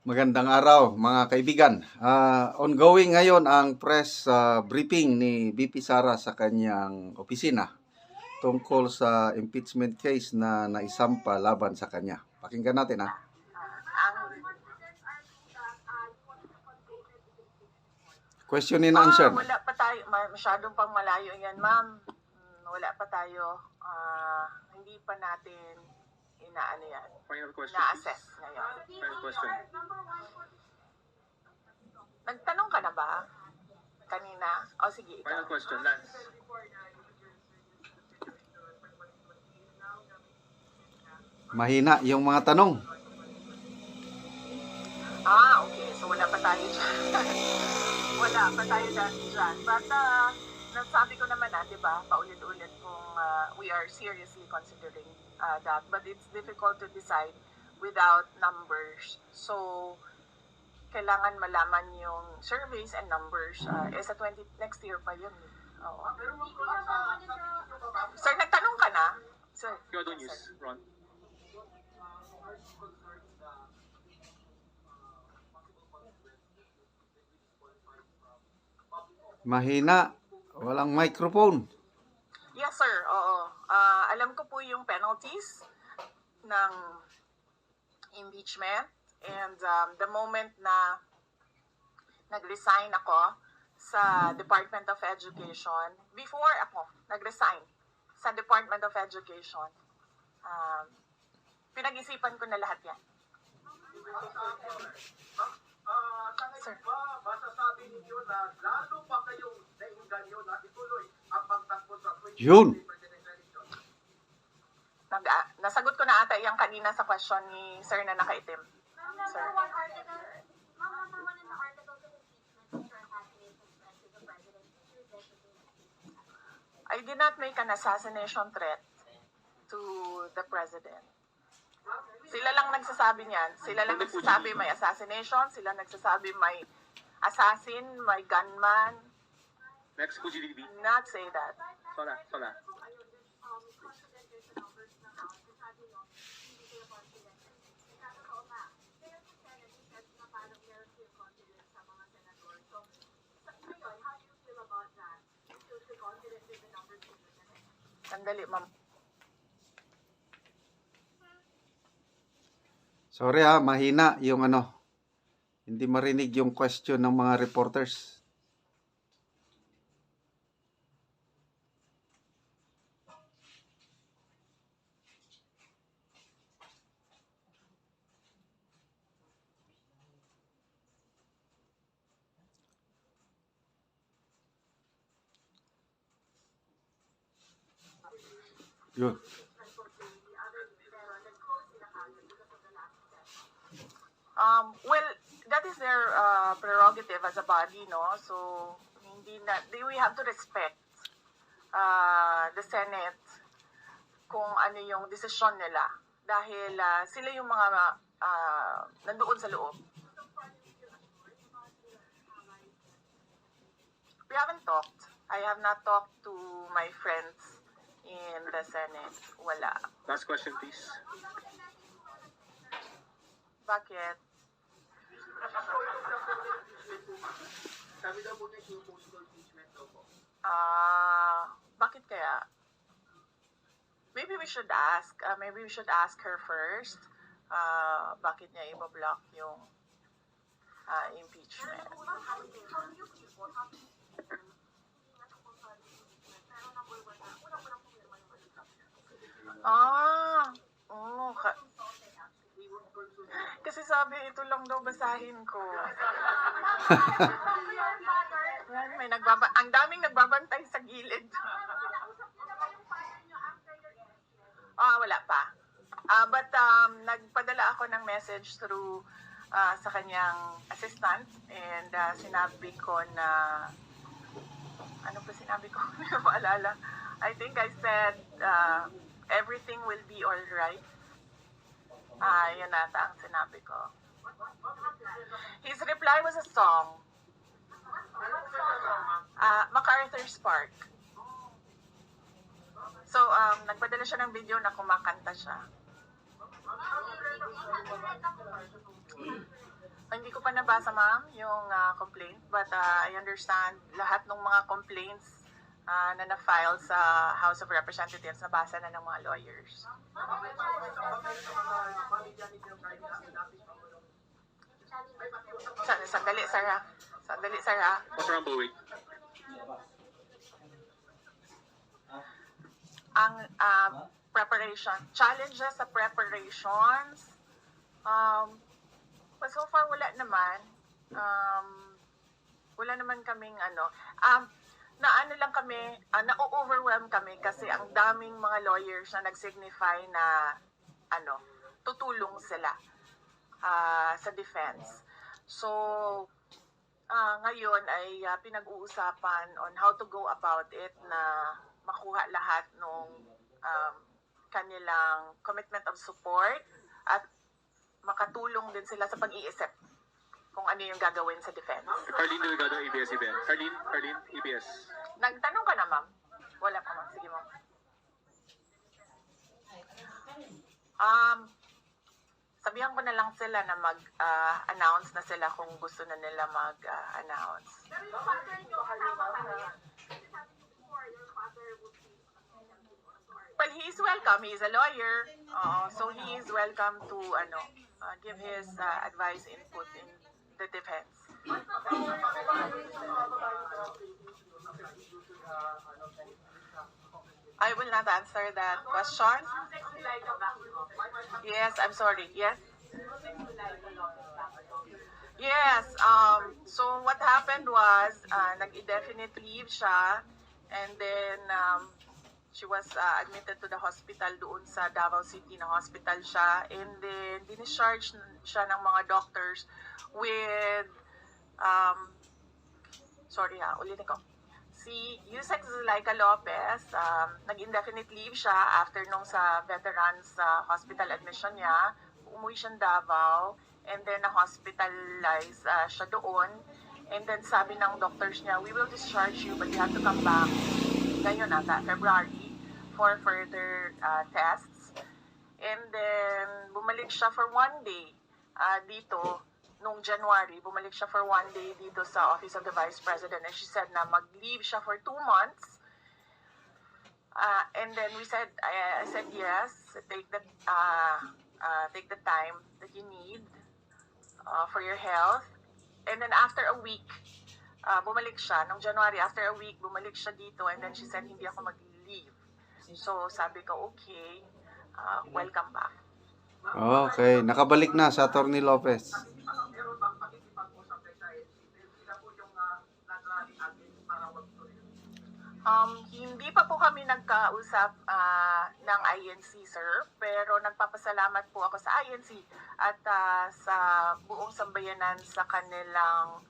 Magandang araw mga kaibigan. Ongoing ngayon ang press briefing ni VP Sara sa kanyang opisina tungkol sa impeachment case na naisampa laban sa kanya. Pakinggan natin ha. Question and answer. Wala pa tayo, masyadong pang malayo yan, ma'am. Wala pa tayo, hindi pa natin inaano yan. Final question. Na-assess ngayon. Final question. Nagtanong ka na ba? Kanina? O sige, ikaw. Final question, Lance. Mahina yung mga tanong. Okay. So wala pa tayo dyan. Wala pa tayo dyan. But, nasabi ko naman diba, paulit-ulit kung we are seriously considering that. But it's difficult to decide without numbers. So, kailangan malaman yung surveys and numbers. Sa next year pa yun. Oo. Sir, nagtanong ka na? Sir, You don't use, Ron. Mahina. Walang microphone. Yes, sir. Oo. Alam ko po yung penalties ng impeachment. And the moment na nag-resign ako sa Department of Education, before ako nag-resign sa Department of Education, pinag-isipan ko na lahat yan. Sir. Masasabi ninyo na lalo pa kayong nainganyo na ituloy ang pagtakbo sa Yun. Nasagot ko na ata yung kanina sa question ni Sir na nakaitim. Sir. I did not make an assassination threat to the President. Sila lang nagsasabi niyan. Sila lang nagsasabi may assassination. Sila nagsasabi may assassin, may gunman. Next, PGDB. Not say that. Sola. Sandali, ma'am. Sorry mahina yung hindi marinig yung question ng mga reporters. Yun. Well, that is their prerogative as a body, no? So, we have to respect the Senate kung ano yung desisyon nila. Dahil sila yung mga nandoon sa loob. We haven't talked. I have not talked to my friends in the Senate. Wala. Last question, please. Bakit? Sabi daw po niya yung possible impeachment daw po. Bakit kaya? Maybe we should ask. Maybe we should ask her first. Bakit niya i-block yung impeachment? Kasi sabi, ito lang daw basahin ko. Ang daming nagbabantay sa gilid. Wala pa. But nagpadala ako ng message through sa kanyang assistant and sinabi ko na ano pa sinabi ko? Hindi ko maalala. I think I said everything will be all right. Yun nata ang sinabi ko. His reply was a song. MacArthur's Park. So, nagpadala siya ng video na kumakanta siya. ko nabasa, ma'am, yung complaint. But I understand lahat ng mga complaints na na-file sa House of Representatives, nabasa na ng mga lawyers. Sandali, sir, ha? Sandali, sir, ha? Councilor Rambo, wait. Ang preparation, challenges sa preparations, well, so far wala naman. Wala naman kaming na ano lang kami, na-overwhelm kami kasi ang daming mga lawyers na nag-signify na tutulong sila sa defense. So, ngayon ay pinag-uusapan on how to go about it na makuha lahat ng kanilang commitment of support at makatulong din sila sa pag-iisip kung ano yung gagawin sa defense. Arlene Delgado, ABS-CBN. Arlene, ABS. Nagtanong ka na, ma'am? Wala pa, ma'am. Sige, ma'am. Sabihan ko na lang sila na mag-announce na sila kung gusto na nila mag-announce. Well, he is welcome. He is a lawyer. So he is welcome to give his advice, input in the defense. I will not answer that question. Yes, I'm sorry. Yes? Yes. So what happened was, nag-indefinite leave siya, and then she was admitted to the hospital doon sa Davao City na hospital siya, and then discharge siya ng mga doctors with ulitin ko. Si Yusek Zulaika Lopez, nag-indefinite leave siya after nung sa veterans hospital admission niya. Umuwi siyang Davao, and then na-hospitalize siya doon. And then sabi ng doctors niya, we will discharge you but you have to come back ngayon February, for further tests. And then bumalik siya for 1 day dito. Nung January, bumalik siya for 1 day dito sa Office of the Vice President, and she said na mag-leave siya for 2 months. And then I said yes, take the time that you need for your health. And then after a week, bumalik siya. Nung January, after a week, bumalik siya dito, and then she said, hindi ako mag-leave. So sabi ko, okay, welcome back. Okay, nakabalik na sa Atty. Lopez. Meron bang pakikipag-usap kay sa NC? Sila po yung nag-rally again para wag tuloy. Hindi pa po kami nagkausap ng INC, sir, pero nagpapasalamat po ako sa INC at sa buong sambayanan sa kanilang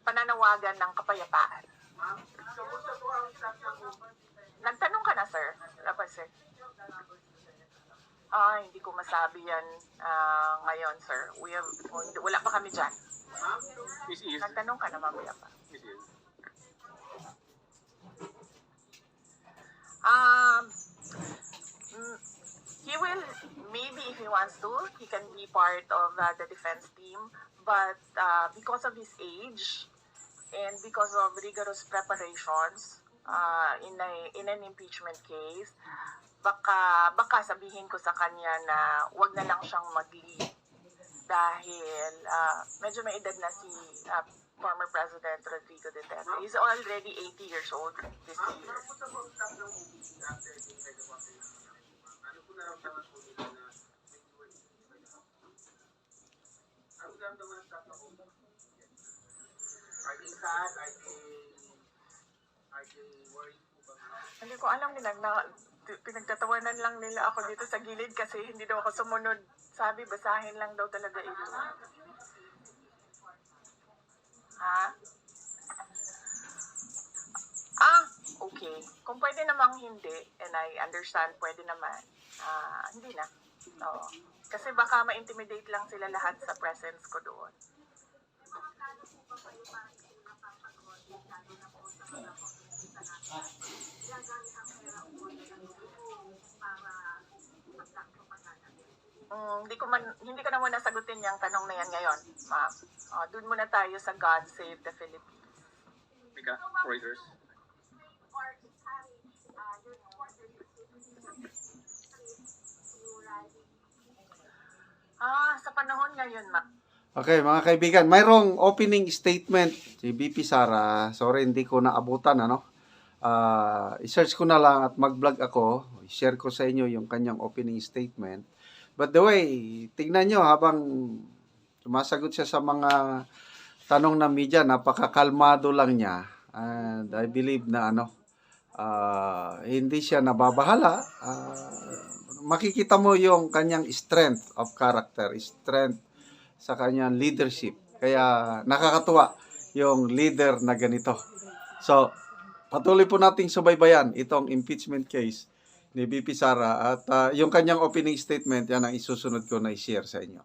pananawagan ng kapayapaan. Ma'am, kamusta po ang staff ng movement? Nagtanong ka na, sir? Wala pa, sir? Hindi ko masabi yan ngayon, sir. Wala pa kami dyan. Miss Is. Nagtanong ka na, mamaya pa. Miss Is. He will, maybe if he wants to, he can be part of the defense team. But because of his age and because of rigorous preparations in an impeachment case, baka sabihin ko sa kanya na wag na lang siyang mag-leave dahil medyo may edad na si former President Rodrigo Duterte. He's already 80 years old this year. Kamusta po ang staff ng movement after the evacuation? Ano po naramdaman po nila na ano naramdaman ng staff ng movement? Are they sad? Are they worried po ba? Hindi ko alam nila na pinagtatawanan lang nila ako dito sa gilid kasi hindi daw ako sumunod. Sabi, basahin lang daw talaga ito. Ha? Okay. Kung pwede namang hindi, and I understand, pwede naman. Hindi na. Oo. Kasi baka ma-intimidate lang sila lahat sa presence ko doon. hindi ko na muna sagutin yung tanong na yan ngayon, ma'am. Doon muna tayo sa God Save the Philippines. Mika, Reuters. Sa panahon ngayon, ma'am. Okay, mga kaibigan, mayroong opening statement si BP Sara. Sorry, hindi ko naabutan, ano? I-search ko na lang at mag-vlog ako. I-share ko sa inyo yung kanyang opening statement. But the way, tingnan nyo habang sumasagot siya sa mga tanong ng media, napakakalmado lang niya. And I believe na hindi siya nababahala. Makikita mo yung kanyang strength of character, strength sa kanyang leadership. Kaya nakakatuwa yung leader na ganito. So, patuloy po nating subaybayan itong impeachment case ni BP Sara at yung kanyang opening statement, yan ang isusunod ko na i-share sa inyo.